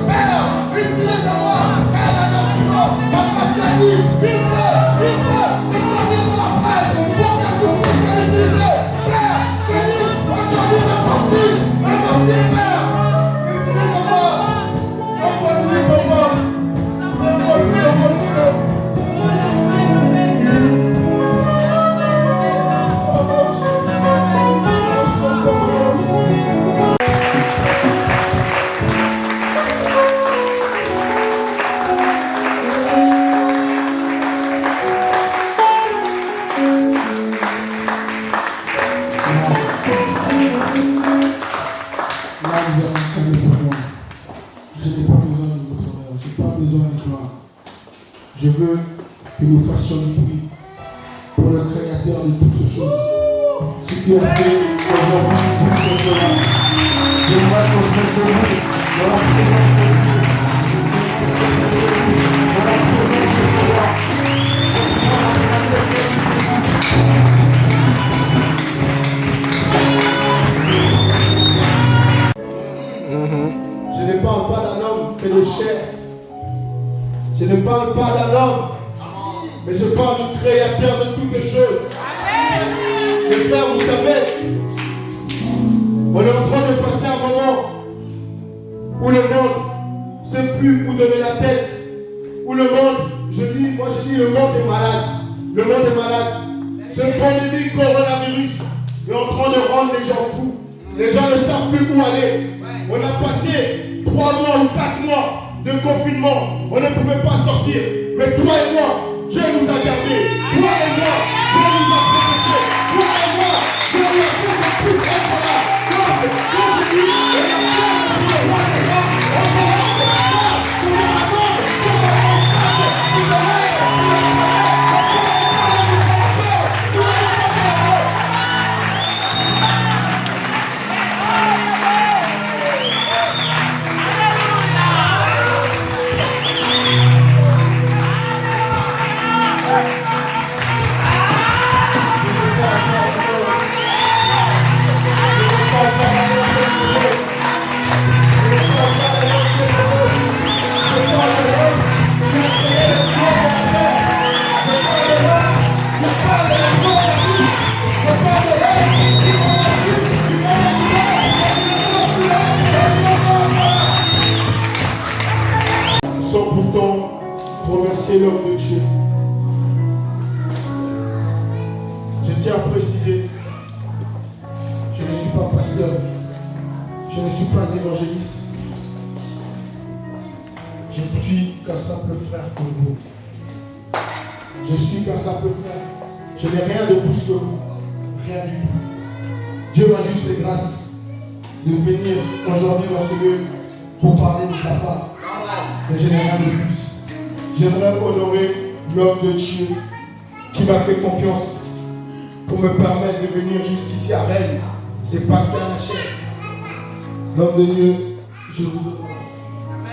Père, utilise-moi, Père, la nation, Je n'ai pas besoin de gloire. Je veux que nous fassions le bruit pour le Créateur de toutes ces choses. Ce qui a fait aujourd'hui toutes ces choses. J'aimerais qu'on se mette debout dans la présence de Dieu. Dans la présence de Dieu. Je ne parle pas d'un homme mais de chair. Je ne parle pas d'un homme, mais je parle du Créateur de toutes choses. Mes frères, vous savez, on est en train de passer un moment où le monde ne sait plus où donner la tête. Où le monde, moi je dis le monde est malade. Le monde est malade. Ce pandémie coronavirus est en train de rendre les gens fous. Les gens ne savent plus où aller. On a passé 3 mois ou 4 mois de confinement. On ne pouvait pas sortir. Mais toi et moi, Dieu nous a gardés. Toi et moi, Dieu nous a protégés. Toi et moi, Dieu nous a fait de tout être là. Donc, quand je dis, et la terre pour le roi des rois, on se rend de la terre, pour le raison, pour le remplacer, pour le rêve, pour le sans pourtant remercier l'homme de Dieu. Je tiens à préciser, je ne suis pas pasteur, je ne suis pas évangéliste, je ne suis qu'un simple frère comme vous. Je suis qu'un simple frère, je n'ai rien de plus que vous, rien du tout. Dieu m'a juste fait grâce de venir aujourd'hui dans ce lieu pour parler de sa part. Mais je n'ai rien de plus. J'aimerais honorer l'homme de Dieu qui m'a fait confiance pour me permettre de venir jusqu'ici à Rennes et passer à la chair. L'homme de Dieu, je vous honore.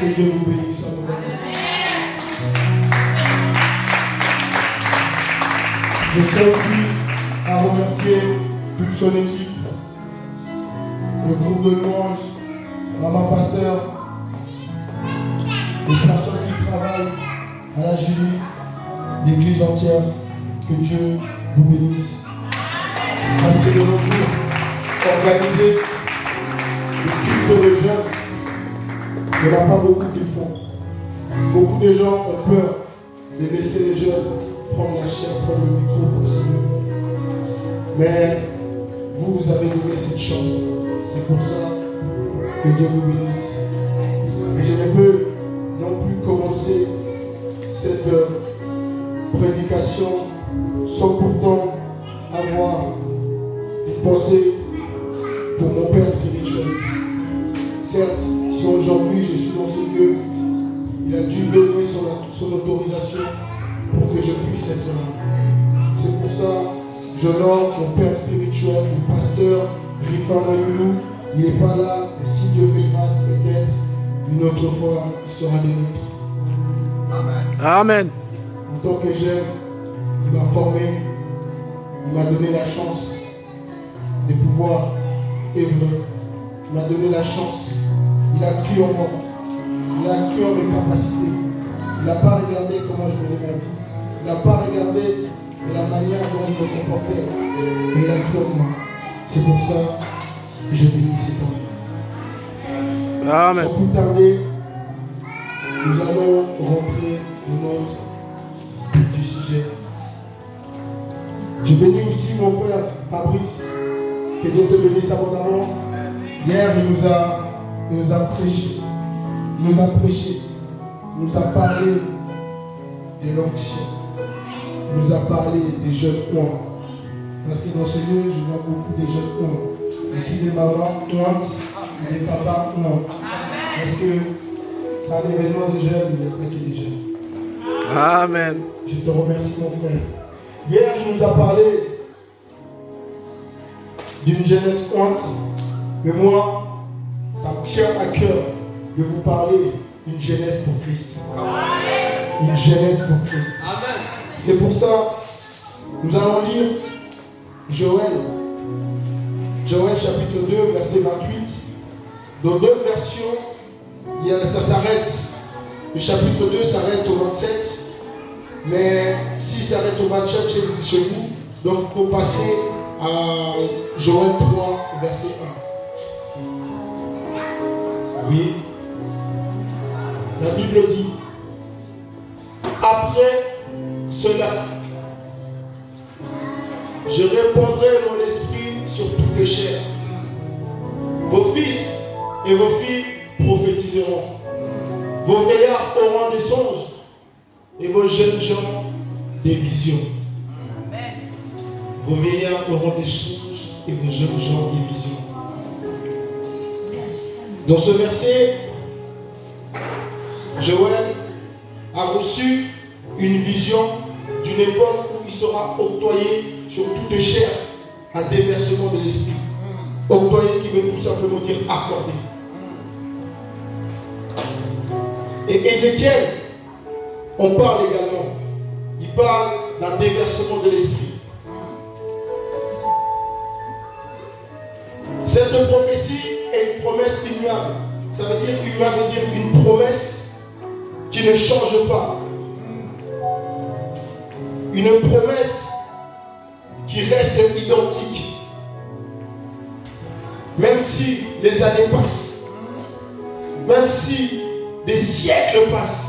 Que Dieu vous bénisse. Je tiens aussi à remercier toute son équipe, le groupe de louanges, maman pasteur, les personnes qui travaillent à la Julie, l'église entière. Que Dieu vous bénisse. Parce que de nos jours, organiser le culte de jeunes, il n'y en a pas beaucoup qui le font. Beaucoup de gens ont peur de laisser les jeunes prendre la chair, prendre le micro pour s'exprimer. Mais vous avez donné cette chance. C'est pour ça que Dieu vous bénisse. Et je ne peux non plus commencer cette prédication sans pourtant avoir une pensée pour mon Père spirituel. Certes, si aujourd'hui je suis dans ce lieu, il a dû donner son autorisation pour que je puisse être là. C'est pour ça que j'honore mon Père spirituel, le pasteur Rifan Ayou. Il n'est pas là, et si Dieu fait grâce, peut-être une autre fois, il sera des nôtres. Amen. Amen. En tant que jeune, il m'a formé, il m'a donné la chance de pouvoir œuvrer. Il m'a donné la chance, il a cru en moi, il a cru en mes capacités. Il n'a pas regardé comment je menais ma vie, il n'a pas regardé de la manière dont je me comportais, mais il a cru en moi. C'est pour ça que je bénis cet homme. Amen. Sans plus tarder, nous allons rentrer dans notre but du sujet. Je bénis aussi mon frère Fabrice, que Dieu te bénisse abondamment. Hier, il nous a prêché, il nous a parlé de l'onction, il nous a parlé des jeunes oins. Parce que dans ce lieu, je vois beaucoup de jeunes oins. Aussi des mamans ointes et des papas oints. Parce que C'est un événement de jeûne, il n'y a pas que des jeunes. Amen. Je te remercie, mon frère. Hier, il nous a parlé d'une jeunesse honte. Mais moi, ça me tient à cœur de vous parler d'une jeunesse pour Christ. Une jeunesse pour Christ. Amen. C'est pour ça, nous allons lire Joël chapitre 2, verset 28. Dans d'autres versions, ça s'arrête. Le chapitre 2 s'arrête au 27. Mais si ça s'arrête au 27 chez vous, donc il faut passer à Joël 3, verset 1. Oui. La Bible dit, après cela, je répandrai mon esprit sur toute les chair. Vos fils et vos filles prophétiseront. Vos vieillards auront des songes et vos jeunes gens des visions. Vos vieillards auront des songes et vos jeunes gens des visions. Dans ce verset, Joël a reçu une vision d'une époque où il sera octroyé sur toute chair un déversement de l'esprit. Octroyé qui veut tout simplement dire accordé. Et Ézéchiel, on parle également. Il parle d'un déversement de l'esprit. Cette prophétie est une promesse immuable. Ça veut dire immuable, veut dire une promesse qui ne change pas. Une promesse qui reste identique. Même si les années passent, même si des siècles passent,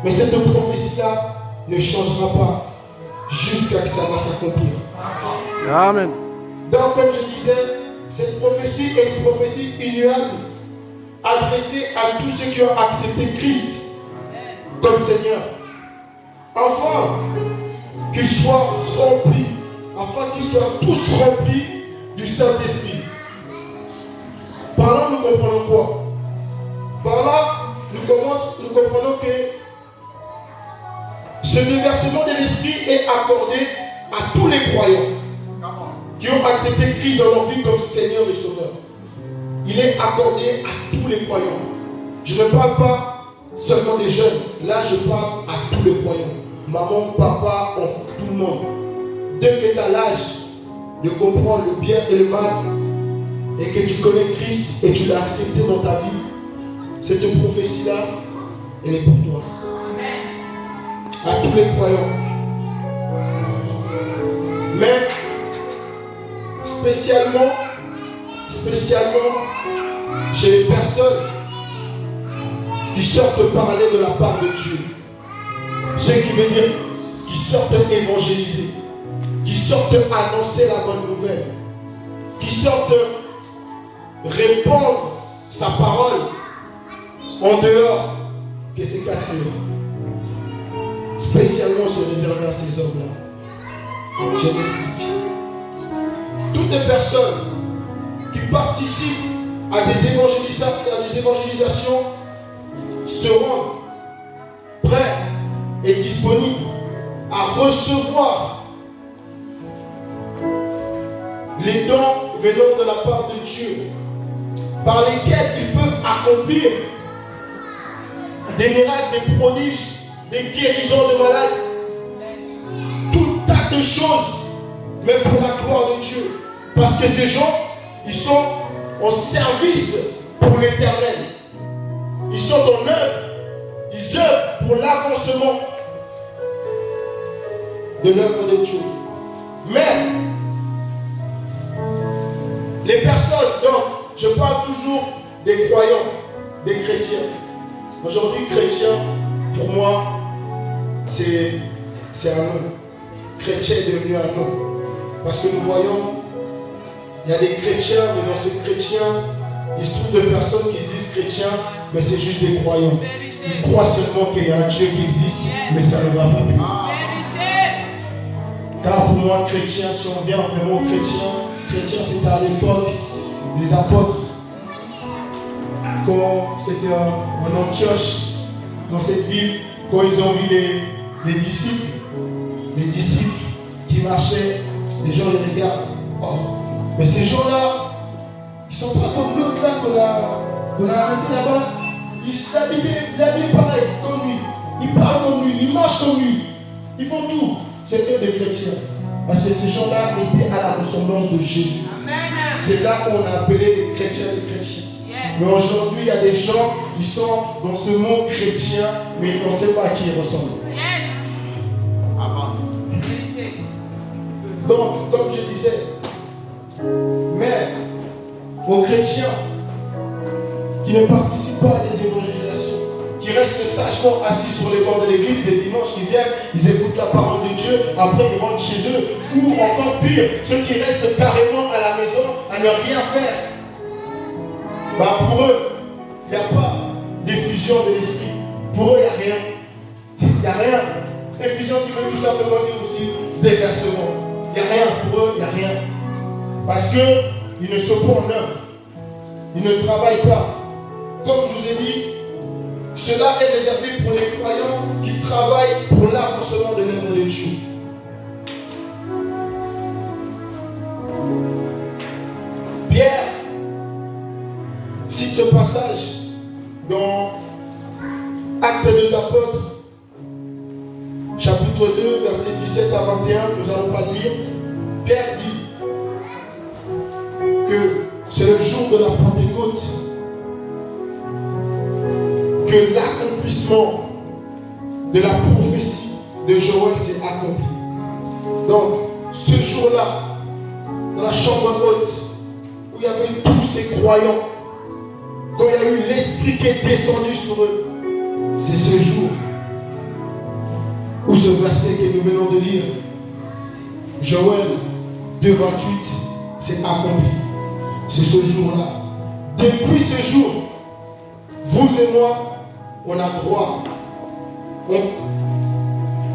mais cette prophétie-là ne changera pas jusqu'à ce que ça va s'accomplir. Amen. Donc, comme je disais, cette prophétie est une prophétie immuable, adressée à tous ceux qui ont accepté Christ comme Seigneur. Afin qu'ils soient remplis, afin qu'ils soient tous remplis du Saint-Esprit. Par là, nous comprenons quoi? Par là, nous comprenons que ce déversement de l'Esprit est accordé à tous les croyants qui ont accepté Christ dans leur vie comme Seigneur et Sauveur. Il est accordé à tous les croyants. Je ne parle pas seulement des jeunes. Là, je parle à tous les croyants. Maman, papa, enfant, tout le monde. Dès que tu as l'âge de comprendre le bien et le mal, et que tu connais Christ et tu l'as accepté dans ta vie, cette prophétie-là, elle est pour toi. À tous les croyants. Mais spécialement chez les personnes qui sortent parler de la part de Dieu. Ce qui veut dire qui sortent évangéliser, qui sortent annoncer la bonne nouvelle, qui sortent répandre sa parole en dehors que ces 4 heures. Spécialement, c'est réservé à ces hommes-là. Je m'explique. Toutes les personnes qui participent à des évangélisations seront prêts et disponibles à recevoir les dons venant de la part de Dieu, par lesquels ils peuvent accomplir des miracles, des prodiges, des guérisons de malades, tout tas de choses, mais pour la gloire de Dieu. Parce que ces gens, ils sont en service pour l'éternel. Ils sont en œuvre. Ils œuvrent pour l'avancement de l'œuvre de Dieu. Mais les personnes, donc, je parle toujours des croyants, des chrétiens. Aujourd'hui, chrétien, pour moi, c'est un nom. Chrétien est devenu un nom. Parce que nous voyons, il y a des chrétiens, mais dans ces chrétiens, il se trouve des personnes qui se disent chrétiens, mais c'est juste des croyants. Ils croient seulement qu'il y a un Dieu qui existe, mais ça ne va pas plus. Car pour moi, chrétien, si on vient vraiment chrétien, c'était à l'époque des apôtres. quand c'était en Antioche, dans cette ville, quand ils ont vu les disciples qui marchaient, les gens les regardent. Oh. Mais ces gens-là, ils ne sont pas comme l'autre là qu'on a arrêté là-bas. Ils habillent pareil, comme lui. Ils parlent comme lui, ils marchent comme lui. Ils font tout. C'était des chrétiens. Parce que ces gens-là étaient à la ressemblance de Jésus. C'est là qu'on a appelé les chrétiens des chrétiens. Mais aujourd'hui, il y a des gens qui sont dans ce mot chrétien, mais on ne sait pas à qui ils ressemblent. Donc, comme je disais, mais aux chrétiens qui ne participent pas à des évangélisations, qui restent sagement assis sur les bancs de l'église, les dimanches ils viennent, ils écoutent la parole de Dieu, après ils rentrent chez eux, ou encore pire, ceux qui restent carrément à la maison à ne rien faire. Bah pour eux, il n'y a pas d'effusion de l'esprit. Pour eux, il n'y a rien. Il n'y a rien. Effusion qui veut tout simplement dire aussi déversement. Il n'y a rien. Pour eux, il n'y a rien. Parce qu'ils ne sont pas en œuvre. Ils ne travaillent pas. Comme je vous ai dit, cela est réservé pour les croyants qui travaillent pour l'avancement de l'œuvre de Dieu. Pierre cite ce passage dans Actes des Apôtres, chapitre 2, versets 17 à 21, nous n'allons pas lire. Pierre dit que c'est le jour de la Pentecôte que l'accomplissement de la prophétie de Joël s'est accompli. Donc, ce jour-là, dans la chambre haute, où il y avait tous ces croyants, quand il y a eu l'Esprit qui est descendu sur eux, c'est ce jour où ce verset que nous venons de lire, Joël 2,28, s'est accompli. C'est ce jour-là. Depuis ce jour, vous et moi, on a droit.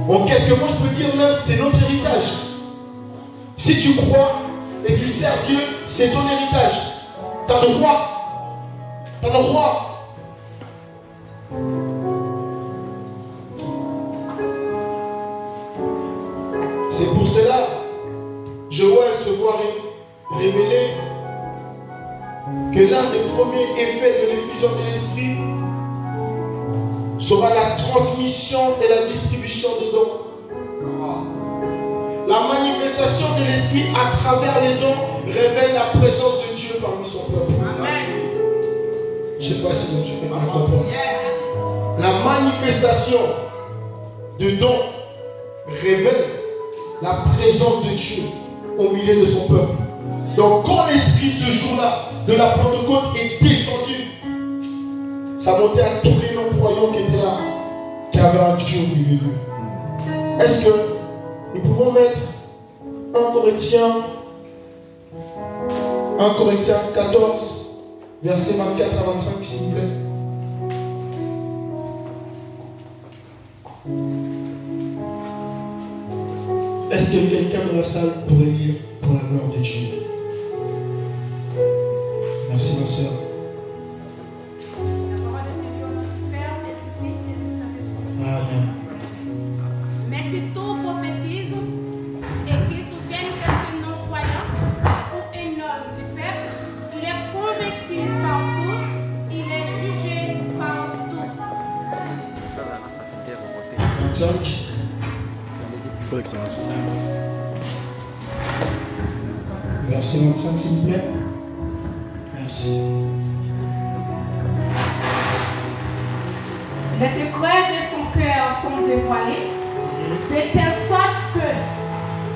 En quelques mots, je peux dire même, c'est notre héritage. Si tu crois et tu sers Dieu, c'est ton héritage. Tu as le droit. Tu as le droit. C'est pour cela, Joël se voit révéler que l'un des premiers effets de l'effusion de l'Esprit sera la transmission et la distribution de dons. La manifestation de l'Esprit à travers les dons révèle la présence de Dieu parmi son peuple. Amen. Je ne sais pas si vous suivez ma comprendre. La manifestation de dons révèle la présence de Dieu au milieu de son peuple. Donc quand l'Esprit ce jour-là de la Pentecôte est descendu, ça montait à tous les non-croyants qui étaient là, qui avaient un Dieu au milieu d'eux. Est-ce que nous pouvons mettre 1 Corinthiens 14, versets 24 à 25, s'il vous plaît? Est-ce que quelqu'un dans la salle pourrait lire pour la gloire de Dieu? Merci ma soeur. Amen. Mais si tout prophétise et qu'il souvienne quelques non-croyants ou un homme du peuple, il est convaincu par tous, il est jugé par tous. 25. Il faut que ça avance. Verset 25, s'il vous plaît. Merci. Les secrets de son cœur sont dévoilés, de telle sorte que,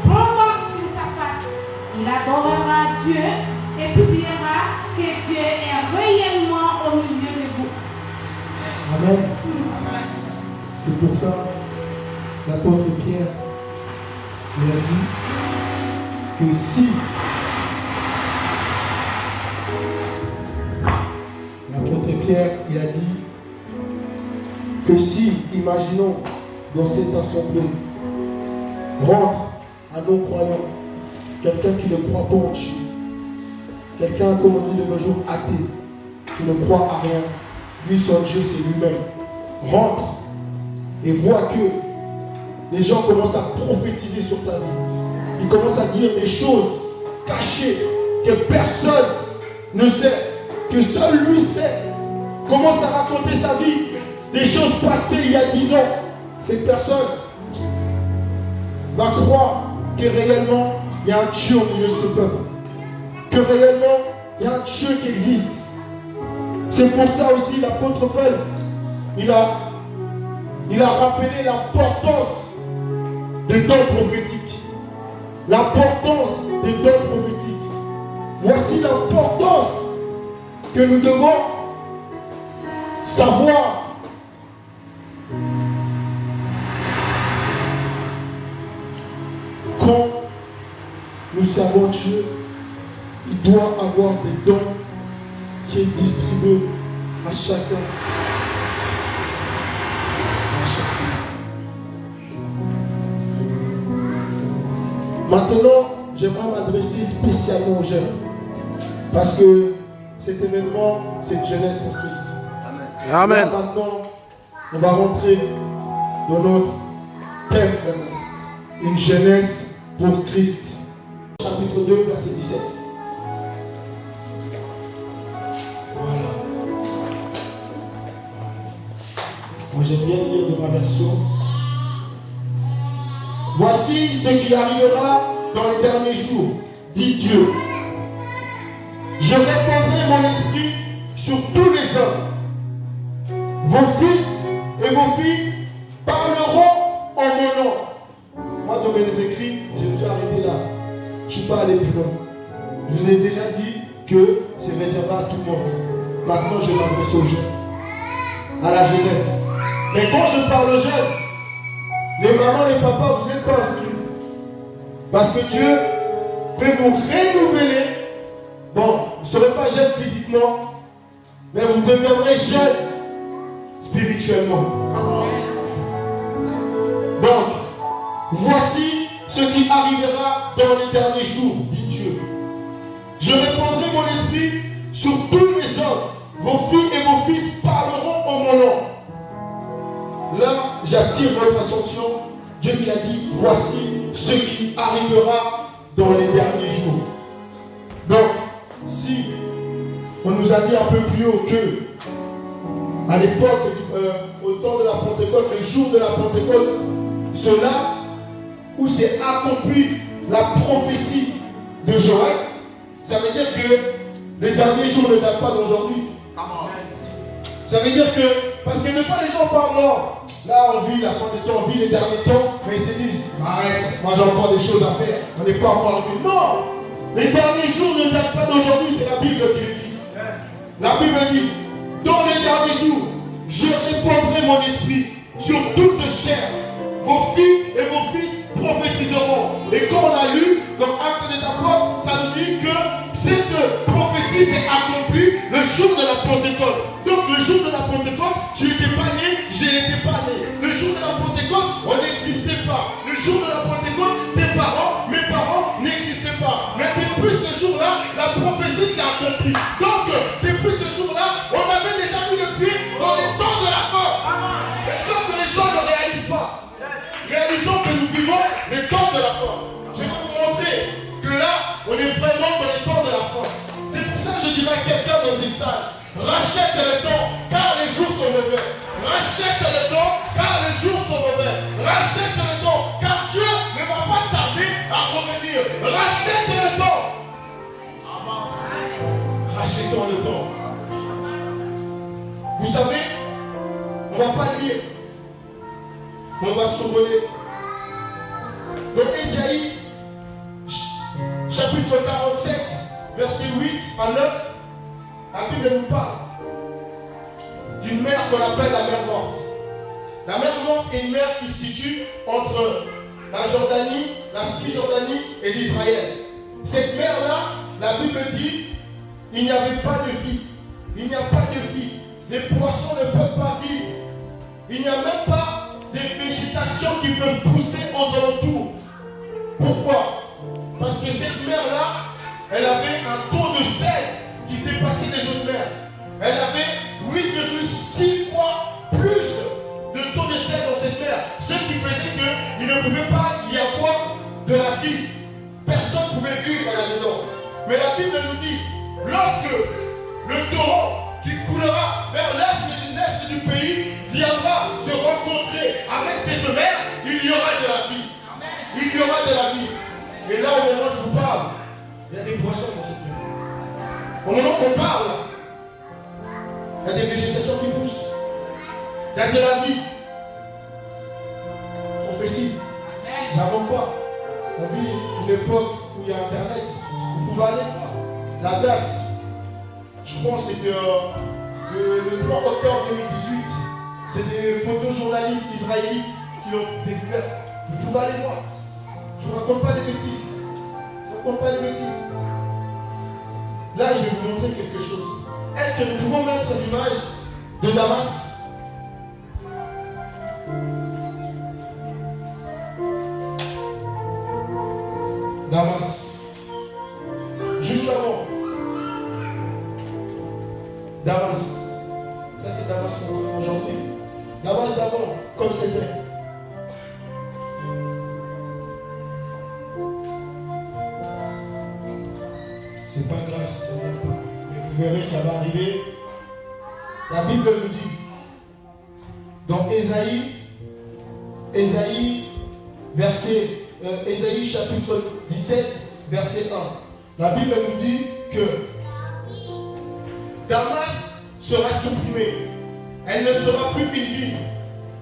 tombant sur sa face, il adorera Dieu et publiera que Dieu est réellement au milieu de vous. Amen. C'est pour ça l'apôtre Pierre, il a dit que si l'apôtre Pierre, il a dit que si, imaginons, dans cette assemblée, rentre un non-croyant, quelqu'un qui ne croit pas en Dieu, quelqu'un, comme on dit de nos jours, athée, tu ne crois à rien. Lui, son Dieu, c'est lui-même. Rentre et vois que les gens commencent à prophétiser sur ta vie. Ils commencent à dire des choses cachées que personne ne sait, que seul lui sait. Commence à raconter sa vie, des choses passées il y a 10 ans. Cette personne va croire que réellement il y a un Dieu au milieu de ce peuple, que réellement il y a un Dieu qui existe. C'est pour ça aussi l'apôtre Paul, il a rappelé l'importance des dons prophétiques. L'importance des dons prophétiques. Voici l'importance que nous devons savoir. Quand nous servons Dieu, il doit avoir des dons qui est distribué à chacun. Maintenant, j'aimerais m'adresser spécialement aux jeunes. Parce que cet événement, c'est une jeunesse pour Christ. Amen. Là, maintenant, on va rentrer dans notre thème, une jeunesse pour Christ. Chapitre 2, verset 17. Voilà. Moi, j'aime bien lire de ma version. Voici ce qui arrivera dans les derniers jours, dit Dieu. Je répandrai mon esprit sur tous les hommes. Vos fils et vos filles parleront en mon nom. Moi, dans mes écrits, je me suis arrêté là. Je ne suis pas allé plus loin. Je vous ai déjà dit que c'est réservé à tout le monde. Maintenant, je m'adresse aux jeunes, à la jeunesse. Mais quand je parle aux jeunes, les mamans, les papas, vous n'êtes pas inscrits. Parce que Dieu peut vous renouveler. Bon, vous ne serez pas jeune physiquement, mais vous deviendrez jeune spirituellement. Donc, voici ce qui arrivera dans les derniers jours, dit Dieu. Je répandrai mon esprit sur tous les hommes. Vos filles et vos fils parleront en mon nom. Là, j'attire votre attention. Dieu lui a dit, voici ce qui arrivera dans les derniers jours. Donc, si on nous a dit un peu plus haut que, à l'époque, au temps de la Pentecôte, le jour de la Pentecôte, cela où s'est accomplie la prophétie de Joël, ça veut dire que les derniers jours ne datent pas d'aujourd'hui. Ça veut dire que, parce que des fois les gens parlent, non, là on vit la fin des temps, on vit les derniers temps, mais ils se disent, arrête, moi j'ai encore des choses à faire, on n'est pas encore arrivé. Non, les derniers jours ne datent pas d'aujourd'hui, c'est la Bible qui le dit. La Bible dit, dans les derniers jours, je répandrai mon esprit sur toute chair. Vos filles et vos fils prophétiseront. Et quand on a lu dans Actes des Apôtres, ça nous dit que cette prophétie s'est accomplie le jour de la Pentecôte. Donc le jour de la Pentecôte, tu n'étais pas né, je n'étais pas né. Le jour de la Pentecôte, on n'existait pas. Le jour de la Pentecôte, tes parents, mes parents n'existaient pas. Mais depuis ce jour-là, la prophétie s'est accomplie. Donc depuis ce jour-là, on avait déjà mis le pied dans les temps de la fin. Et sauf que les gens ne réalisent pas. Réalisons que nous vivons les temps de la fin. Je vais vous montrer que là, on est vraiment dans les temps de la fin. C'est pour ça que je dirais à quelqu'un dans cette salle, rachète le temps, car les jours sont mauvais. Rachète le temps, car les jours sont mauvais. Rachète le temps, car Dieu ne va pas tarder à revenir. Rachète le temps. Rachetons le temps. Vous savez, on ne va pas lire. On va survoler. Dans Ésaïe, chapitre 47, verset 8 à 9, la Bible nous parle d'une mer qu'on appelle la mer morte. La mer morte est une mer qui se situe entre la Jordanie, la Cisjordanie et l'Israël. Cette mer-là, la Bible dit, il n'y avait pas de vie. Il n'y a pas de vie. Les poissons ne peuvent pas vivre. Il n'y a même pas des végétations qui peuvent pousser aux alentours. Pourquoi? Parce que cette mer-là, elle avait un taux de sel qui dépassait les autres mers. Elle avait 8,6 fois plus de taux de sel dans cette mer. Ce qui faisait qu'il ne pouvait pas y avoir de la vie. Personne ne pouvait vivre là-dedans. Mais la Bible nous dit, lorsque le torrent qui coulera vers l'est du pays viendra se rencontrer avec cette mer, il y aura de la vie. Il y aura de la vie. Et là, au moment où je vous parle, il y a des poissons dans cette mer. Au moment qu'on parle, il y a des végétations qui poussent. Il y a de la vie. Prophétie. J'invente pas. On vit une époque où il y a Internet. Vous pouvez aller voir. La date, je pense que c'est le 3 octobre 2018. C'est des photojournalistes israélites qui l'ont découvert. Vous pouvez aller voir. Je ne vous raconte pas des bêtises. Je ne raconte pas des bêtises. Là, je vais vous montrer quelque chose. Est-ce que nous pouvons mettre l'image de Damas? Damas. Juste avant. Damas. Ça, c'est Damas aujourd'hui. Damas d'avant, comme c'était. C'est pas grave si ça ne vient pas. Mais vous verrez, ça va arriver. La Bible nous dit, dans Ésaïe chapitre 17, verset 1. La Bible nous dit que Damas sera supprimée. Elle ne sera plus une ville.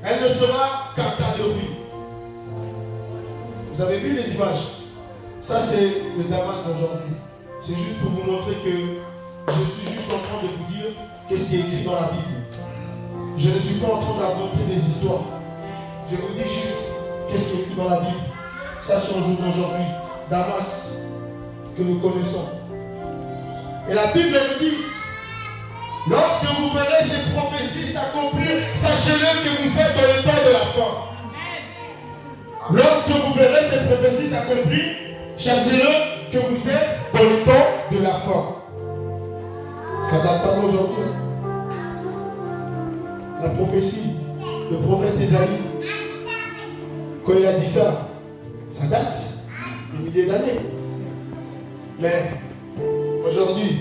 Elle ne sera qu'un tas de ruines. Vous avez vu les images? Ça, c'est le Damas d'aujourd'hui. C'est juste pour vous montrer que je suis juste en train de vous dire qu'est-ce qui est écrit dans la Bible. Je ne suis pas en train d'inventer des histoires. Je vous dis juste qu'est-ce qui est écrit dans la Bible. Ça, c'est au jour d'aujourd'hui. Damas, que nous connaissons. Et la Bible nous dit, lorsque vous verrez ces prophéties s'accomplir, sachez-le que vous êtes dans le temps de la fin. Lorsque vous verrez ces prophéties s'accomplir, sachez-le que vous êtes dans le temps de la fin. Ça ne date pas d'aujourd'hui. La prophétie, le prophète Ésaïe, quand il a dit ça, ça date des milliers d'années. Mais aujourd'hui,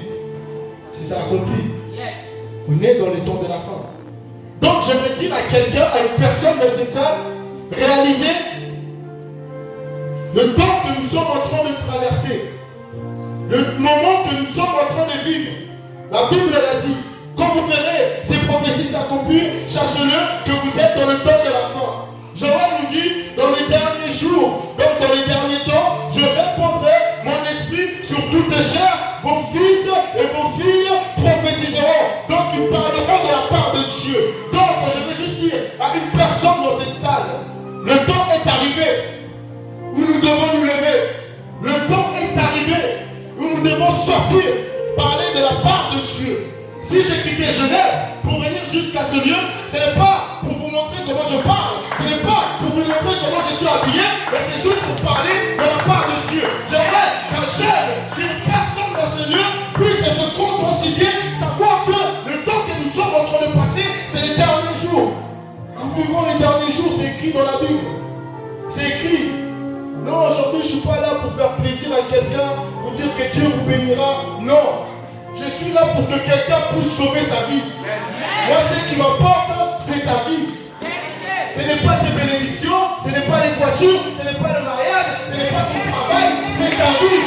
si ça accomplit, on est dans le temps de la fin. Donc je veux dire à quelqu'un, à une personne dans cette salle, réalisez le temps que nous sommes en train de traverser, le moment que nous sommes en train de vivre. La Bible l'a dit. Quand vous verrez ces prophéties s'accomplir, sachez-le que vous êtes dans le temps de la fin. Joël nous dit, dans les derniers jours, donc dans les derniers temps, je répandrai mon esprit sur toute chair, vos fils et vos filles prophétiseront. Donc ils parleront de la part de Dieu. Donc je veux juste dire à une personne dans cette salle, le temps est arrivé où nous devons nous lever. Le temps est arrivé où nous devons sortir, parler de la part de Dieu. Si j'ai quitté Genève pour venir jusqu'à ce lieu, ce n'est pas pour vous montrer comment je parle, ce n'est pas pour vous montrer comment je suis habillé, mais c'est juste pour parler de la part de Dieu. J'aimerais qu'un jeune, qu'une personne dans ce lieu puisse se conscientiser, savoir que le temps que nous sommes en train de passer, c'est les derniers jours. Nous vivons les derniers jours, c'est écrit dans la Bible. C'est écrit. Non, aujourd'hui je ne suis pas là pour faire plaisir à quelqu'un, pour dire que Dieu vous bénira. Non. Je suis là pour que quelqu'un puisse sauver sa vie. Moi, ce qui m'importe, c'est ta vie. Ce n'est pas tes bénédictions, ce n'est pas les voitures, ce n'est pas le mariage, ce n'est pas ton travail, c'est ta vie.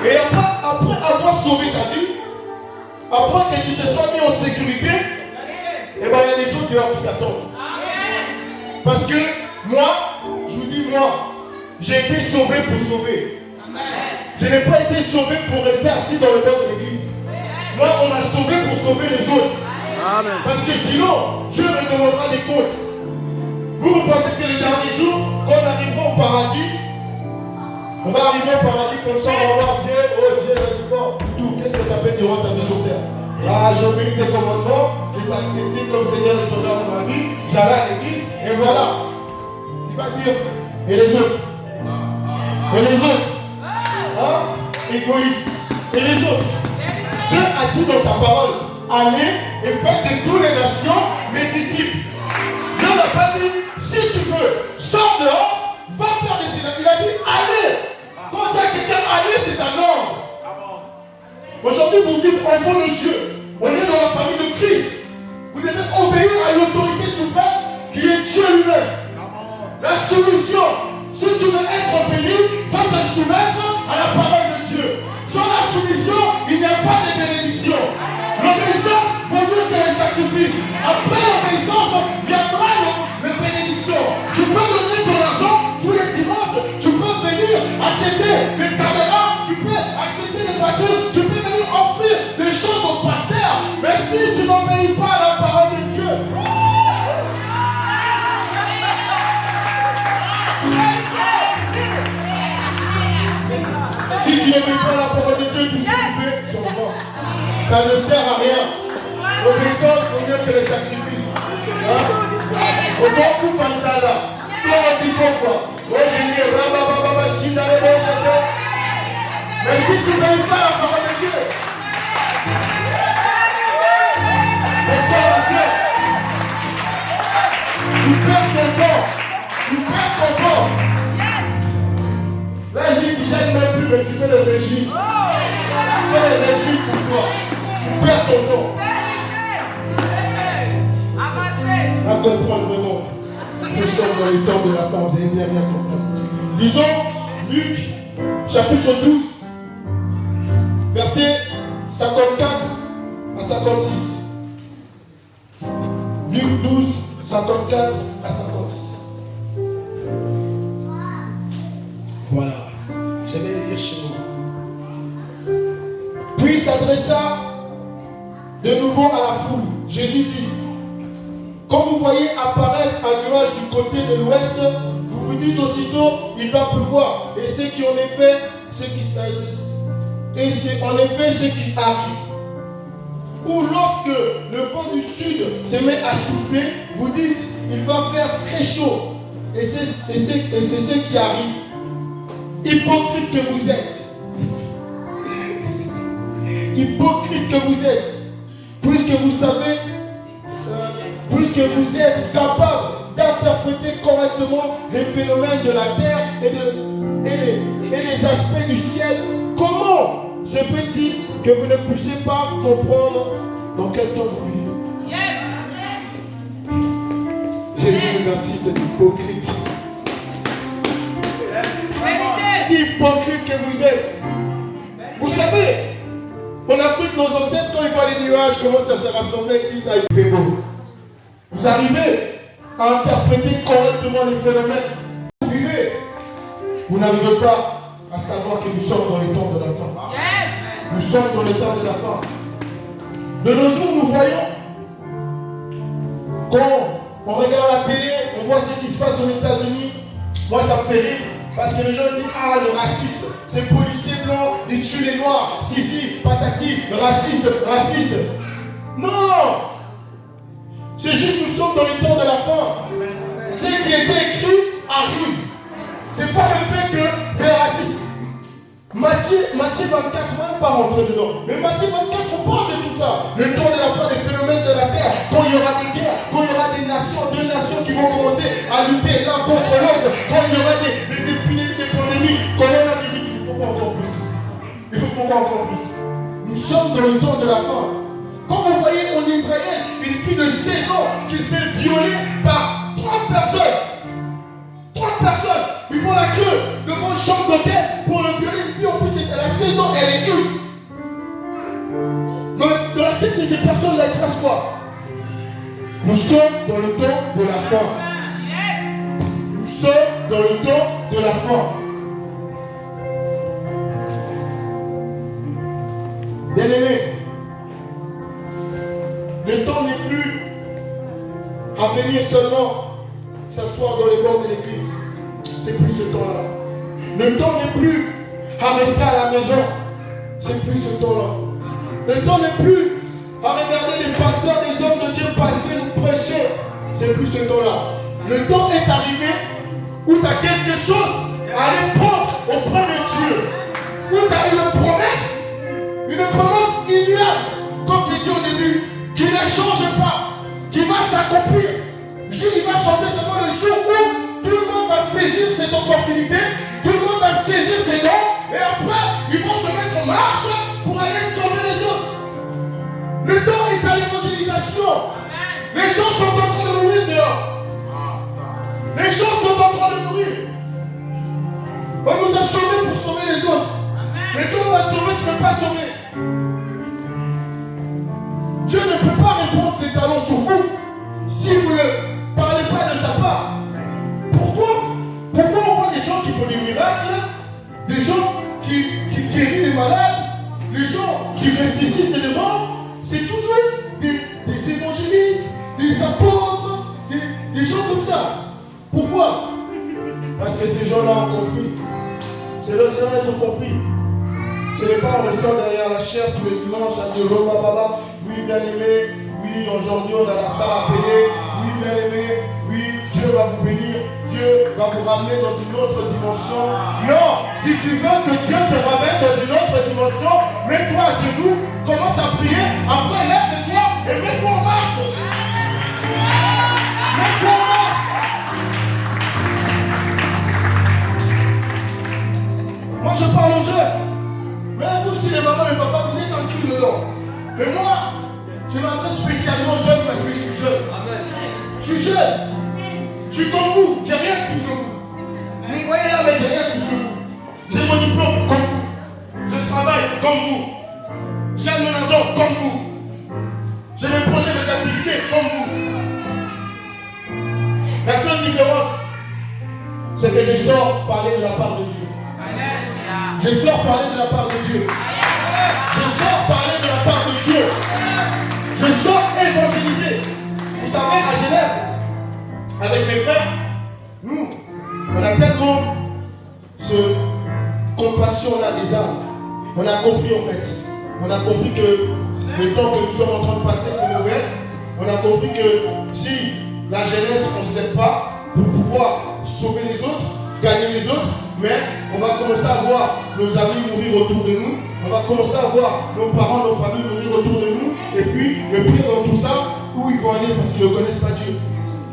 Et après avoir sauvé ta vie, après que tu te sois mis en sécurité, eh bien, il y a des autres dehors qui t'attendent. Parce que moi, je vous dis, moi, j'ai été sauvé pour sauver. Je n'ai pas été sauvé pour rester assis dans le banc de l'église. Moi, on m'a sauvé pour sauver les autres. Amen. Parce que sinon, Dieu me demandera des comptes. Vous pensez que les derniers jours, quand on arrivera au paradis, on va arriver au paradis comme ça, on va voir Dieu. Oh Dieu, va dire, bon, tout, qu'est-ce que tu as fait durant ta vie sur terre? Ah, j'ai obéi tes commandements, je t'ai accepté comme Seigneur et Sauveur de ma vie, j'allais à l'église, et voilà. Il va dire, et les autres? Et les autres? Hein? égoïstes et les autres. Dieu a dit dans sa parole, allez et faites de toutes les nations mes disciples. Dieu n'a pas dit, si tu veux, sors dehors, va faire des synagogues. Il a dit, allez. Quand il y a quelqu'un, allez, c'est un ordre. Aujourd'hui, vous dites, enfant de Dieu, on est dans la famille de Christ. Vous devez obéir à l'autorité suprême qui est Dieu lui-même. La soumission, si tu veux être béni, va te soumettre à la parole de Dieu. Sans la soumission, il n'y a pas de bénédiction. L'obéissance vaut mieux que les sacrifices. Après l'obéissance, viendra la bénédiction. Tu peux donner ton argent tous les dimanches. Tu peux venir acheter des caméras. Tu peux acheter des voitures. Tu peux venir offrir des choses au pasteur. Mais si tu n'obéis pas à la parole de Dieu, si tu n'obéis pas à la parole de Dieu, tout ce que tu fais, c'est mort. Ça ne sert à rien. L'obéissance vaut mieux que les sacrifices. Autant que Fanzala. Pourquoi? Mais si tu n'obéis pas à la parole de Dieu, mon frère, ma soeur, tu perds ton corps. Tu perds ton corps. Là, je dis, tu gênes même plus, mais tu fais le régime. Tu fais le régime pour toi. Tu perds ton temps. À comprendre vraiment. Nous sommes dans les temps de la fin. Vous allez bien comprendre. Disons, Luc, chapitre 12, versets 54 à 56. Luc 12, 54 à 56. Voilà. Je vais lire chez vous. Puis il s'adressa de nouveau à la foule. Jésus dit, quand vous voyez apparaître un nuage du côté de l'ouest, vous vous dites aussitôt, il va pleuvoir. Et c'est en effet ce qui arrive. Ou lorsque le vent du sud se met à souffler, vous dites, il va faire très chaud. Et c'est ce qui arrive. Hypocrite que vous êtes. Hypocrite que vous êtes. Puisque vous savez, puisque vous êtes capable d'interpréter correctement les phénomènes de la terre et les aspects du ciel, comment se peut-il que vous ne puissiez pas comprendre dans quel temps vous vivez? Jésus nous incite d'hypocrite. Hypocrite que vous êtes. Vous savez, en Afrique, nos ancêtres, quand ils voient les nuages, commencent à se rassembler, ils disent, ah, il fait beau. Vous arrivez à interpréter correctement les phénomènes. Vous vivez. Vous n'arrivez pas à savoir que nous sommes dans les temps de la fin. Nous sommes dans les temps de la fin. De nos jours, nous voyons, quand on regarde la télé, on voit ce qui se passe aux États-Unis. Moi, ça me fait rire. Parce que les gens disent, ah, le raciste, c'est policier blanc, il tue les noirs, si, patati, raciste. Non! C'est juste nous sommes dans les temps de la fin. Ce qui était écrit arrive. C'est pas le fait que c'est raciste. Matthieu 24, même pas rentrer dedans. Mais Matthieu 24, on parle de tout ça. Le temps de la fin des phénomènes de la terre. Quand il y aura des guerres, quand il y aura des nations, deux nations qui vont commencer à lutter l'un contre l'autre. Quand il y aura des épidémies, des pandémies. Coronavirus, il faut pas encore plus. Il faut pas encore plus. Nous sommes dans le temps de la fin. Quand vous voyez en Israël une fille de 16 ans qui se fait violer par 30 personnes. 30 personnes. Ils font la queue devant une chambre d'hôtel pour le violer. Une fille en plus, elle a 16 ans, elle est une. Dans la tête de ces personnes-là, il se passe quoi? Nous sommes dans le temps de la fin. Nous sommes dans le temps de la fin. Bien-aimés, le temps n'est plus à venir seulement s'asseoir dans les bords de l'église. C'est plus ce temps-là. Le temps n'est plus à rester à la maison. C'est plus ce temps-là. Le temps n'est plus à regarder les pasteurs, les hommes de Dieu passer nous prêcher. C'est plus ce temps-là. Le temps est arrivé où tu as quelque chose à aller prendre auprès de Dieu. où tu as une promesse immuable, comme j'ai dit au début, qui ne change pas, qui va s'accomplir. Il va changer seulement le jour où tout le monde va saisir cette opportunité, tout le monde va saisir ses dons, et après, ils vont se mettre en marche pour aller sauver les autres. Le temps est à l'évangélisation. Les gens sont en train de mourir dehors. Les gens sont en train de mourir. On nous a sauvés pour sauver les autres. Mais quand on t'a sauvé, tu ne peux pas sauver. Dieu ne peut pas répondre ses talents sur vous si vous ne parlez pas de sa part. Pourquoi on voit des gens qui font des miracles, des gens qui guérissent les malades, les gens qui ressuscitent les morts? C'est toujours des évangélistes, des apôtres, des gens comme ça. Pourquoi? Parce que ces gens-là ont compris. Ces gens-là ont compris. Ce n'est pas en restant derrière la chair tous les dimanches à dire oh, baba, oui, bien aimé, oui, aujourd'hui on a la salle à payer, oui, bien aimé, oui, Dieu va vous bénir, Dieu va vous ramener dans une autre dimension. Non, si tu veux que Dieu te ramène dans une autre dimension, mets-toi à genoux, commence à prier, après lève-toi et mets-toi en marche. Mets-toi en marche. Moi je parle aux jeunes. Mais vous, si les mamans et les papas, vous êtes tranquilles dedans. Mais moi, je m'adresse spécialement aux jeunes parce que je suis jeune. Amen. Je suis jeune. Je suis comme vous. J'ai rien de plus que vous. Vous voyez là, mais j'ai rien de plus que vous. J'ai mon diplôme comme vous. Je travaille comme vous. Je gagne mon argent comme vous. J'ai mes projets, mes activités comme vous. La seule différence, c'est que je sors parler de la part de Dieu. Je sors parler de la part de Dieu. Je sors parler de la part de Dieu. Je sors évangéliser. Vous savez, à Genève, avec mes frères, nous, on a tellement ce compassion-là des âmes. On a compris en fait. On a compris que le temps que nous sommes en train de passer, c'est mauvais. On a compris que si la jeunesse ne se lève pas pour pouvoir sauver les autres, gagner les autres, mais on va commencer à voir nos amis mourir autour de nous, on va commencer à voir nos parents, nos familles mourir autour de nous, et puis le pire dans tout ça, où ils vont aller parce qu'ils ne connaissent pas Dieu.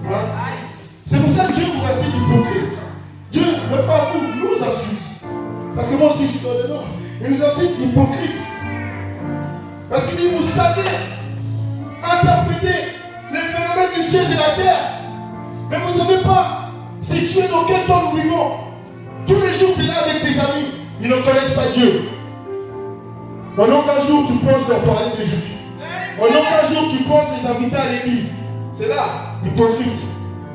Hein? C'est pour ça que Dieu vous incite hypocrite. Dieu, même pas vous, nous insulte. Parce que moi aussi je suis dans le nord. Il nous incite hypocrite. Parce qu'il dit, vous savez interpréter les phénomènes du ciel et de la terre. Mais vous ne savez pas, si tu es dans quel temps nous vivons. Tous les jours, tu es là avec tes amis, ils ne connaissent pas Dieu. Pendant qu'un jour, tu penses leur parler de Jésus. Pendant qu'un jour, tu penses les inviter à l'église. C'est là, hypocrite.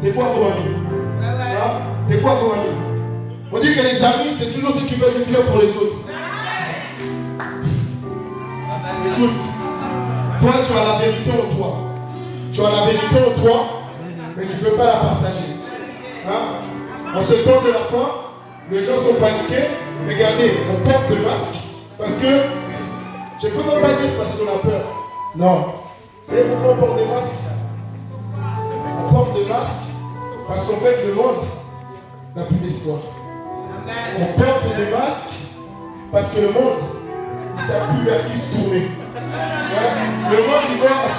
T'es quoi comme ami? Hein? T'es quoi comme ami? On dit que les amis, c'est toujours ceux qui veulent du bien pour les autres. Écoute, toi, tu as la vérité en toi. Tu as la vérité en toi, mais tu ne peux pas la partager. Hein? En ce temps de la fin, les gens sont paniqués. Regardez, on porte des masques parce que, je ne peux même pas dire parce qu'on a peur. Non. Vous savez pourquoi on porte des masques? On porte des masques parce qu'en fait, le monde n'a plus d'espoir. On porte des masques parce que le monde, il ne sait plus vers qui se tourner. Hein? Le monde, il voit.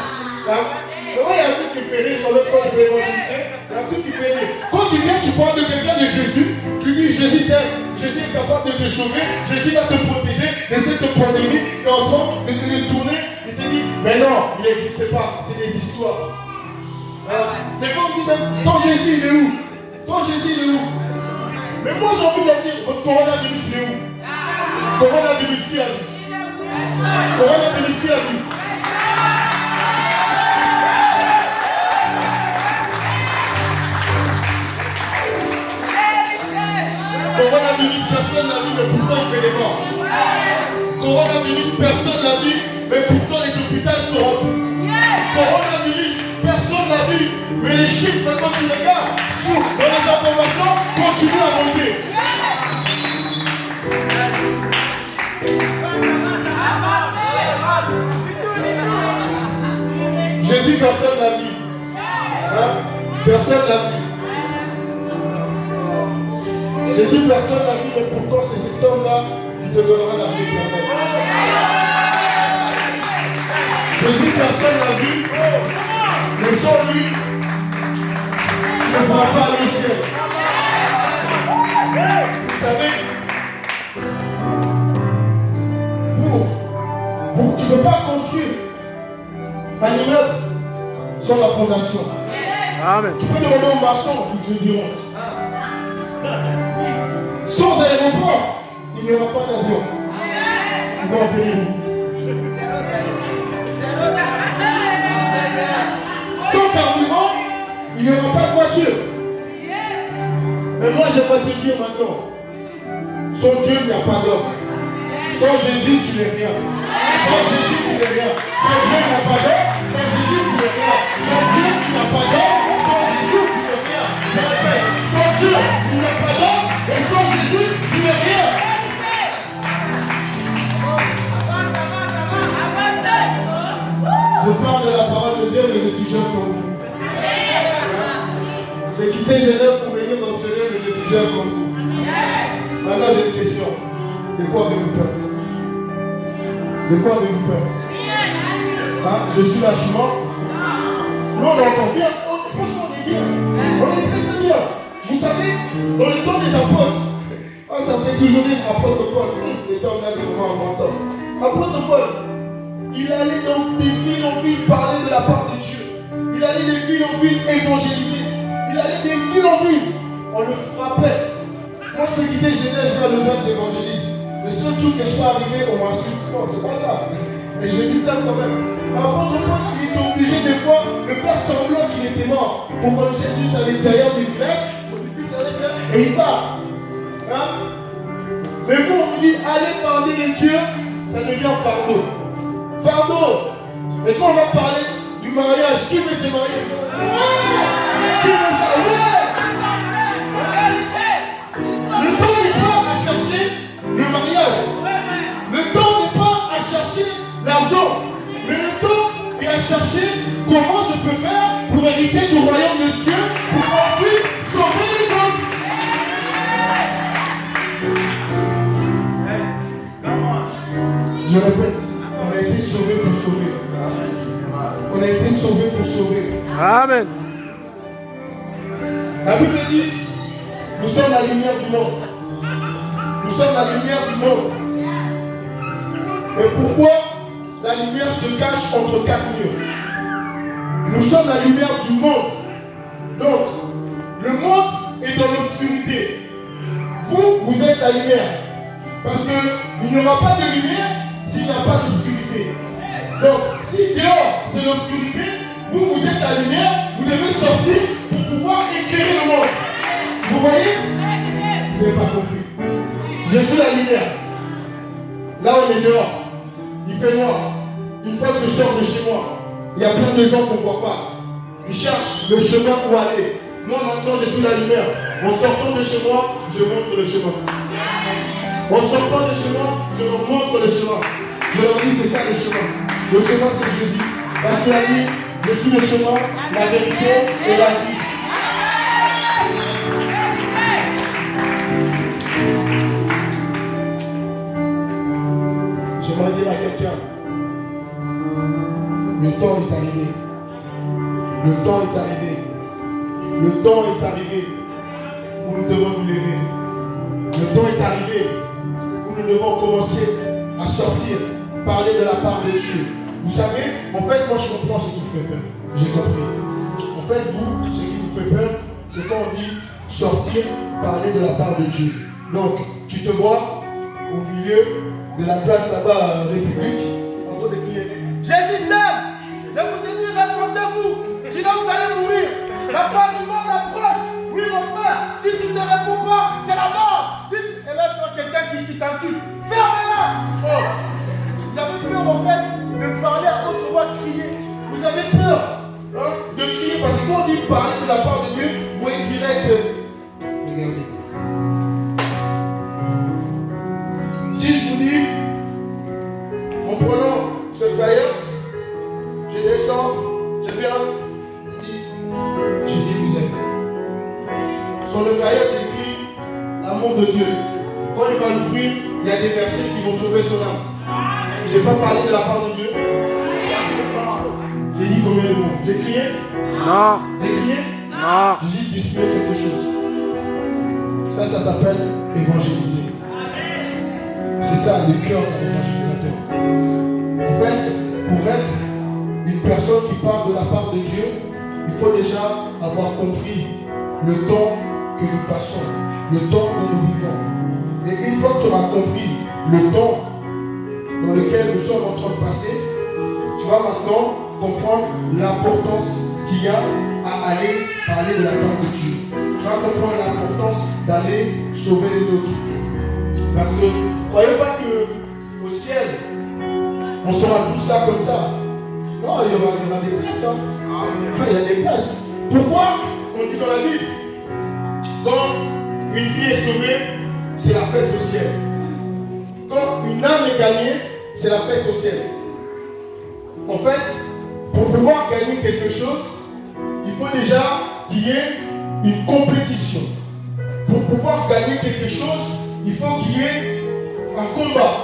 Il y a un truc qui fait rire quand le corps est évangélisé. Il y a un truc qui fait rire. Quand tu viens, tu parles de quelqu'un de Jésus, tu dis Jésus t'aime, Jésus est capable de te sauver, Jésus va te protéger de cette pandémie, et en train de te détourner, il te dit, mais non, il n'existe pas, c'est des histoires. Mais quand on dit même, ton Jésus il est où? Ton Jésus il est où? Mais moi j'ai envie de dire, votre coronavirus il est où? Coronavirus qui a dit? Coronavirus qui a dit? Coronavirus, personne n'a vu, mais pourtant il fait des morts. Coronavirus, personne n'a vu, mais pourtant les hôpitaux sont remplis. Coronavirus, personne n'a vu, mais les chiffres, maintenant tu regardes, dans les informations, continuent à monter. Jésus, personne n'a vu. Hein? Personne n'a vu. Jésus, personne n'a vu, mais pourtant c'est cet homme-là qui il te donnera la vie éternelle. Jésus, personne n'a vu, mais sans lui, tu ne pourras pas aller au ciel. Vous savez, tu ne peux pas construire un immeuble sans la fondation. Amen. Tu peux demander aux maçons, ils te le diront. Sans aéroport, il n'y aura pas d'avion. Ils vont enterrer vous. Sans carburant, il n'y aura pas de voiture. Mais moi, je vais te dire maintenant, sans Dieu, il n'y a pas d'homme. Sans Jésus, tu n'es rien. Sans Jésus, tu n'es rien. Sans Dieu, il n'y a pas d'homme. Sans Jésus, tu n'es rien. Sans Dieu, il n'y a pas d'homme. Sans Jésus, tu n'es rien. Sans Dieu, il n'y a pas d'homme. Et sans Jésus, tu n'es rien. Je parle de la parole de Dieu, mais je suis jeune comme vous. J'ai quitté Genève pour venir dans ce lieu, mais je suis jeune comme vous. Maintenant, j'ai une question. De quoi avez-vous peur? De quoi avez-vous peur? Hein? Je suis la jument. Nous, on entend bien. Franchement, on est bien. On est très très bien. Vous savez, dans le temps des apôtres, ça me fait toujours dire apôtre Paul. Cet homme-là, c'est vraiment un grand homme. Apôtre Paul, il allait dans des villes en ville parler de la part de Dieu. Il allait des villes en ville évangéliser. Il allait des villes en ville. On le frappait. Moi, je peux quitter Genève vers Lausanne, j'évangélise. Le seul truc que je peux arriver, on m'insulte. Non, c'est pas grave. Mais Jésus t'aime quand même. Apôtre Paul, il était obligé des fois de faire semblant qu'il était mort. Pour qu'on le jette juste à l'extérieur du village, et il part. Hein? Mais vous, on vous dit, allez parler de Dieu, ça devient fardeau. Fardeau. Et quand on va parler du mariage, qui veut se marier? Ouais! Qui veut ça? Ouais! Le temps n'est pas à chercher le mariage. Le temps n'est pas à chercher l'argent. Mais le temps est à chercher comment je peux faire pour hériter du royaume de Dieu, pour ensuite sauver les autres. Je répète, on a été sauvé pour sauver. On a été sauvé pour sauver. Amen. La Bible dit, nous sommes la lumière du monde. Nous sommes la lumière du monde. Et pourquoi la lumière se cache entre quatre murs? Nous sommes la lumière du monde. Donc, le monde est dans l'obscurité. Vous, vous êtes la lumière. Parce qu'il n'y aura pas de lumière s'il n'y a pas d'obscurité. Donc, si dehors c'est l'obscurité, vous, vous êtes la lumière, vous devez sortir pour pouvoir éclairer le monde. Vous voyez? Vous n'avez pas compris. Je suis la lumière. Là, on est dehors. Il fait noir. Une fois que je sors de chez moi, il y a plein de gens qu'on ne voit pas. Ils cherchent le chemin où aller. Moi, maintenant, je suis la lumière. En sortant de chez moi, je montre le chemin. En sortant de chez moi, je leur montre le chemin. Je leur dis, c'est ça le chemin. Le chemin, c'est Jésus. Parce qu'il a dit, je suis le chemin, la vérité et la vie. J'aimerais dire à quelqu'un, le temps est arrivé. Le temps est arrivé. Le temps est arrivé où nous devons nous lever. Le temps est arrivé où nous devons commencer à sortir, parler de la part de Dieu. Vous savez, en fait, moi je comprends ce qui vous fait peur. J'ai compris. En fait, vous, ce qui vous fait peur, c'est quand on dit sortir, parler de la part de Dieu. Donc, tu te vois au milieu de la place là-bas, République, en train de crier, Jésus t'aime! Je vous ai dit, répondez-vous, sinon vous allez mourir. La fin du monde approche. Oui, mon frère, si tu ne te réponds pas, c'est la mort. Et là, tu as quelqu'un qui t'insulte. Fermez-la! Oh! Vous avez peur, en fait, de parler à haute voix, de crier. Vous avez peur hein, de crier, parce que quand on dit parler de la part de Dieu, vous voyez direct. Regardez. Si je vous dis, en prenant ce flyer, je descends, je viens, je dis, Jésus vous aime. Sur le flyer, c'est écrit l'amour de Dieu. Quand il va l'ouvrir, il y a des versets qui vont sauver son âme. Je n'ai pas parlé de la part de Dieu. J'ai dit combien de mots? J'ai crié? Non. J'ai crié? Non. J'ai juste distribué quelque chose. Ça s'appelle évangéliser. C'est ça le cœur d'un évangélisateur. En fait, pour être une personne qui parle de la part de Dieu, il faut déjà avoir compris le temps que nous passons, le temps dont nous vivons. Et une fois que tu auras compris le temps dans lequel nous sommes en train de passer, tu vas maintenant comprendre l'importance qu'il y a à aller parler de la part de Dieu. Tu vas comprendre l'importance d'aller sauver les autres. Parce que, croyez pas qu'au ciel, on sera tous là comme ça. Non, il y aura des places. Hein. Il y a des places. Pourquoi on dit dans la Bible, quand une vie est sauvée, c'est la fête au ciel. Quand une âme est gagnée, c'est la fête au ciel. En fait, pour pouvoir gagner quelque chose, il faut déjà qu'il y ait une compétition. Pour pouvoir gagner quelque chose, il faut qu'il y ait un combat.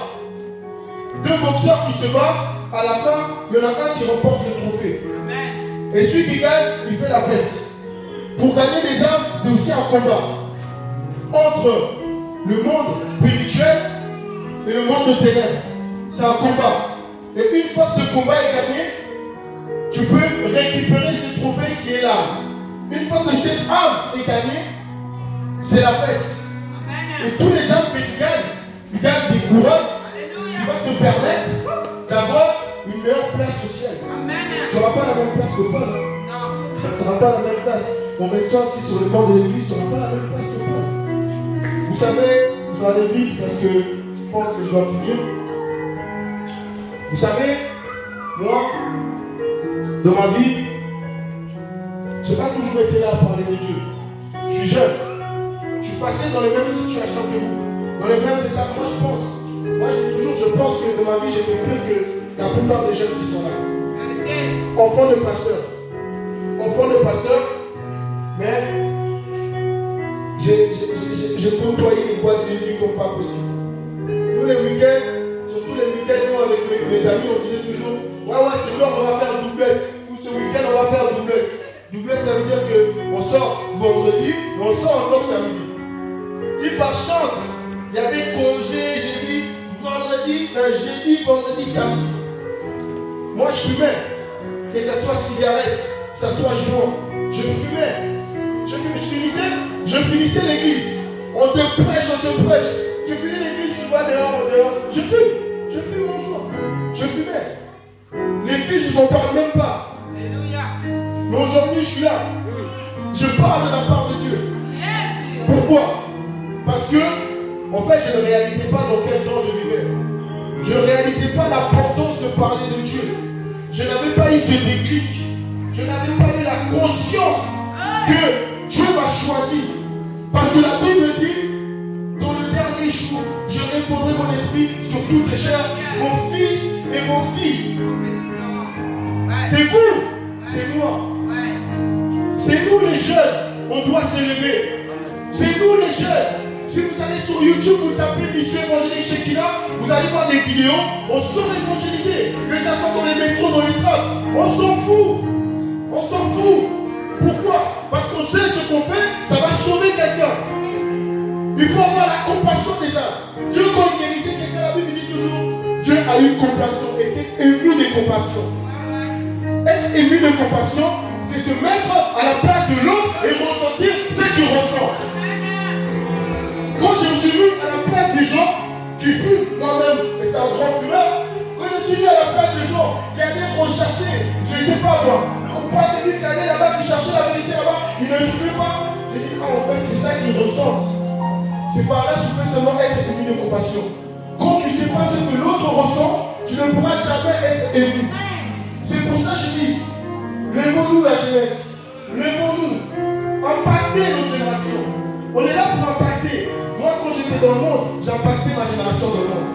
Deux boxeurs qui se battent, à la fin, il y en a un qui remporte le trophée. Et celui qui gagne, il fait la fête. Pour gagner les âmes, c'est aussi un combat. Entre le monde spirituel et le monde de ténèbres. C'est un combat. Et une fois que ce combat est gagné, tu peux récupérer ce trophée qui est là. Une fois que cette âme est gagnée, c'est la fête. Et tous les âmes que tu gagnes des couronnes qui vont te permettre d'avoir une meilleure place au ciel. Tu n'auras pas la même place que Paul. Tu n'auras pas la même place. En restant assis sur le banc de l'église, tu n'auras pas la même place que Paul. Vous savez, je vais aller vite parce que je pense que je dois finir. Vous savez, moi, dans ma vie, je n'ai pas toujours été là à parler de Dieu. Je suis jeune. Je suis passé dans les mêmes situations que vous. Dans les mêmes états. Moi, je pense que dans ma vie, j'ai fait plus que la plupart des jeunes qui sont là. Enfant de pasteur. Mais j'ai côtoyé les boîtes de nuit comme pas possible. Nous, les week-ends, surtout les week-ends, nous, avec mes amis, on disait toujours, ouais, ce soir, on va faire doublette. Ou ce week-end, on va faire doublette. Doublette, ça veut dire qu'on sort vendredi, et on sort encore samedi. Si par chance, il y avait congé, jeudi, vendredi, samedi. Moi, je fumais. Que ce soit cigarette, que ce soit joint. Je fumais. Je finissais l'église. On te prêche. Tu finis l'église, tu vas dehors. Je fume mon joint. Je fumais. Les filles, je ne vous en parle même pas. Mais aujourd'hui, je suis là. Je parle de la part de Dieu. Pourquoi? Parce que, en fait, je ne réalisais pas dans quel temps je vivais. Je ne réalisais pas l'importance de parler de Dieu. Je n'avais pas eu ce déclic. Je n'avais pas eu la conscience que Dieu m'a choisi. Parce que la Bible dit, dans le dernier jour, je répondrai mon esprit sur toutes les chairs, vos fils et vos filles. C'est vous, c'est moi. C'est nous les jeunes, on doit s'élever. C'est nous les jeunes. Si vous allez sur YouTube, vous tapez Mission Évangélique Shekinah, vous allez voir des vidéos, on sort évangéliser. Que ça soit dans les métros, dans les trams, on s'en fout. Pourquoi? Parce qu'on sait ce qu'on fait, ça va sauver quelqu'un. Il faut avoir la compassion des âmes. Dieu, quand il guérissait quelqu'un, la Bible dit toujours, Dieu a eu compassion, était ému de compassion. Être ému de compassion, c'est se mettre à la place de l'autre et ressentir ce qu'il ressent. Quand je me suis mis à la place des gens qui fument, moi-même, étant un grand fumeur, quand je me suis mis à la place des gens qui allaient rechercher, je ne sais pas moi, on parle de lui qui allait là-bas, qui cherchait la vérité là-bas, il ne fume pas. J'ai dit, en fait, c'est ça qu'ils ressentent. C'est par là que tu peux seulement être ému de compassion. Quand tu ne sais pas ce que l'autre ressent, tu ne pourras jamais être ému. C'est pour ça que je dis, lèvons-nous la jeunesse, lèvons-nous, impactez notre génération. On est là pour impacter. Moi, quand j'étais dans le monde, j'impactais ma génération dans le monde.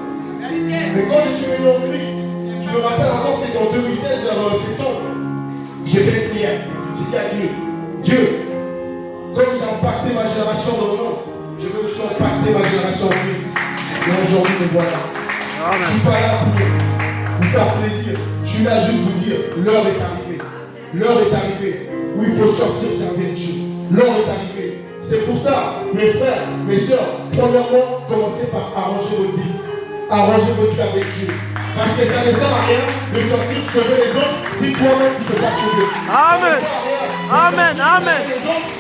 Mais quand je suis venu en Christ, je me rappelle encore, c'était en 2016, vers septembre, j'ai fait une prière. J'ai dit à Dieu, Dieu, comme j'ai impacté ma génération dans le monde, je veux aussi impacter ma génération en Christ. Et un aujourd'hui me voilà. Je ne suis pas là pour vous faire plaisir. Je suis là juste vous dire, l'heure est arrivée. L'heure est arrivée où il faut sortir servir Dieu. L'heure est arrivée. C'est pour ça, mes frères, mes soeurs, premièrement, commencez par arranger votre vie. Arrangez votre vie avec Dieu. Parce que ça ne sert à rien de sortir sauver les autres si toi-même tu ne peux pas sauver. Amen. Amen. Amen.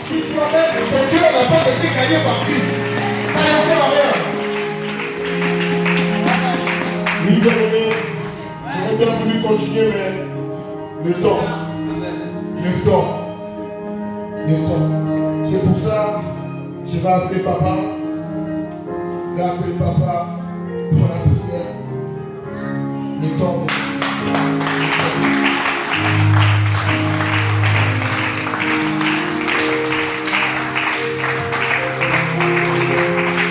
Si toi-même, ton cœur n'a pas été gagné par Christ, ça ne sert à rien. Oui, bien-aimé, j'aurais bien voulu continuer, mais le temps. C'est pour ça que je vais appeler papa. Je vais appeler papa pour la prière. Le temps.